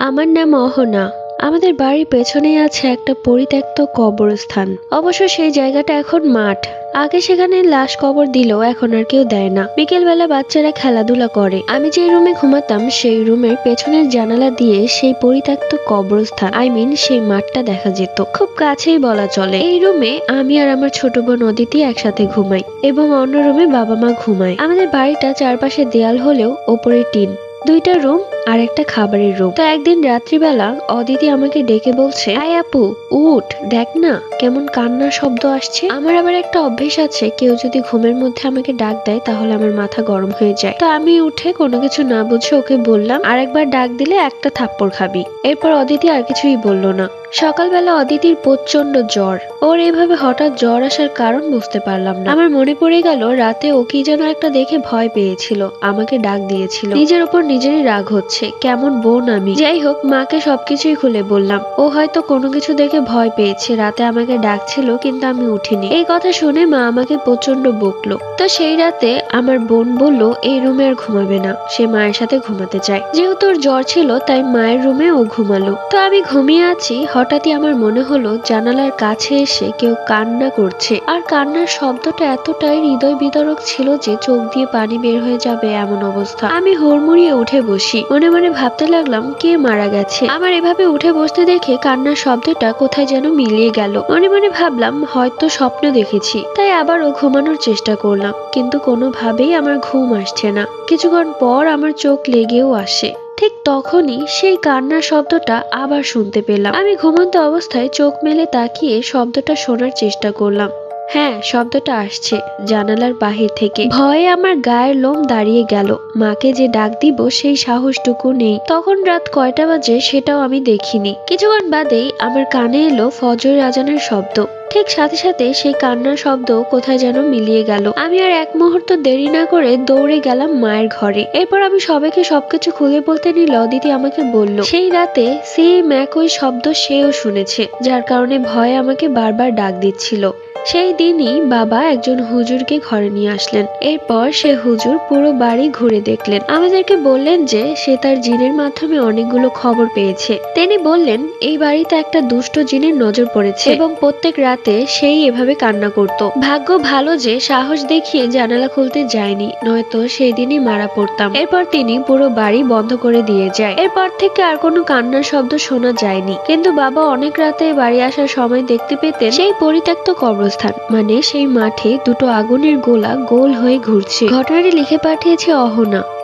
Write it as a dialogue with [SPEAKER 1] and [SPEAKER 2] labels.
[SPEAKER 1] আমার নাম অহনা। আমাদের বাড়ির পেছনেই আছে একটা পরিত্যক্ত কবরস্থান। অবশ্য সেই জায়গাটা এখন মাঠ। আগে সেখানে লাশ কবর দিলেও এখন আর কেউ দেয় না। বিকেল বেলা বাচ্চারা খেলাধুলা করে। আমি যে রুমে ঘুমাতাম সেই রুমের পেছনের জানালা দিয়ে সেই পরিত্যক্ত কবরস্থান সেই মাঠটা দেখা যেত। খুব কাছেই বলা চলে। এই রুমে আমি আর আমার ছোট বোন অদিতি একসাথে ঘুমাই এবং অন্য রুমে বাবা মা ঘুমায়। আমাদের বাড়িটা চারপাশে দেয়াল হলেও ওপরে টিন। দুইটা রুম আর একটা খাবারের রুম। তো একদিন রাত্রিবেলা অদিতি আমাকে ডেকে বলছে, আয় আপু উঠ, দেখ না কেমন কান্নার শব্দ আসছে। আমার আবার একটা অভ্যেস আছে, কেউ যদি ঘুমের মধ্যে আমাকে ডাক দেয় তাহলে আমার মাথা গরম হয়ে যায়। তো আমি উঠে কোনো কিছু না বুঝে ওকে বললাম, আরেকবার ডাক দিলে একটা থাপ্পড় খাবি। এরপর অদিতি আর কিছুই বলল না। সকালবেলা অদিতির প্রচন্ড জ্বর। ওর এভাবে হঠাৎ জ্বর আসার কারণ বুঝতে পারলাম না। আমার মনে পড়ে গেল রাতে ও কি যেন একটা দেখে ভয় পেয়েছিল, আমাকে ডাক দিয়েছিল। নিজের উপর নিজেরই রাগ হচ্ছে, কেমন বোন আমি। যাই হোক, মাকে সবকিছুই খুলে বললাম। ও হয়তো কোনো কিছু দেখে ভয় পেয়েছে, রাতে আমাকে ডাকছিল কিন্তু আমি উঠিনি। এই কথা শুনে মা আমাকে প্রচন্ড বকলো। তো সেই রাতে আমার বোন বলল এই রুমে আর ঘুমাবে না, সে মায়ের সাথে ঘুমাতে চায়। যেহেতু ওর জ্বর ছিল তাই মায়ের রুমে ও ঘুমালো। তো আমি ঘুমিয়ে আছি, হঠাৎই আমার মনে হলো জানালার কাছে এসে কেউ কান্না করছে। আর কান্নার শব্দটা এতটাই হৃদয় বিদারক ছিল যে চোখ দিয়ে পানি বের হয়ে যাবে এমন অবস্থা। আমি হুড়মুড়িয়ে উঠে বসি। মনে মনে ভাবতে লাগলাম কে মারা গেছে। আমার এভাবে উঠে বসতে দেখে কান্নার শব্দটা কোথায় যেন মিলিয়ে গেল। মনে মনে ভাবলাম হয়তো স্বপ্ন দেখেছি। তাই আবারও ঘুমানোর চেষ্টা করলাম, কিন্তু কোনোভাবেই আমার ঘুম আসছে না। কিছুক্ষণ পর আমার চোখ লেগেও আসে। ঠিক তখনই সেই কান্নার শব্দটা আবার শুনতে পেলাম। আমি ঘুমন্ত অবস্থায় চোখ মেলে তাকিয়ে শব্দটা শোনার চেষ্টা করলাম। হ্যাঁ, শব্দটা আসছে জানালার বাহির থেকে। ভয়ে আমার গায়ের লোম দাঁড়িয়ে গেল। মাকে যে ডাক দিব সেই সাহসটুকু নেই। তখন রাত কয়টা বাজে সেটাও আমি দেখিনি। কিছুক্ষণ বাদেই আমার কানে এলো ফজরের আজানের শব্দ। ঠিক সাথে সাথে সেই কান্নার শব্দ কোথায় যেন মিলিয়ে গেল। আমি আর এক মুহূর্ত দেরি না করে দৌড়ে গেলাম মায়ের ঘরে। এরপর আমি সবাইকে সবকিছু খুলে বলতে নিলে অদিতি আমাকে বলল সেই রাতে সেম একই শব্দ সেও শুনেছে, যার কারণে ভয়ে আমাকে বারবার ডাক দিচ্ছিল। সেই দিনই বাবা একজন হুজুরকে ঘরে নিয়ে আসলেন। এরপর সে হুজুর পুরো বাড়ি ঘুরে দেখলেন। আমাদেরকে বললেন যে সে তার জিনের মাধ্যমে অনেকগুলো খবর পেয়েছে। তিনি বললেন এই বাড়িতে একটা দুষ্ট জিনের নজর পড়েছে এবং প্রত্যেক রাতে সেই এভাবে কান্না করত। ভাগ্য ভালো যে সাহস দেখিয়ে জানালা খুলতে যায়নি, নয়তো সেই দিনই মারা পড়তাম। এরপর তিনি পুরো বাড়ি বন্ধ করে দিয়ে যায়। এরপর থেকে আর কোনো কান্নার শব্দ শোনা যায়নি। কিন্তু বাবা অনেক রাতে বাড়ি আসার সময় দেখতে পেতেন সেই পরিত্যক্ত কবরস্থান, মানে সেই মাঠে দুটো আগুনের গোলা গোল হয়ে ঘুরছে। ঘটনাটি লিখে পাঠিয়েছে অহনা।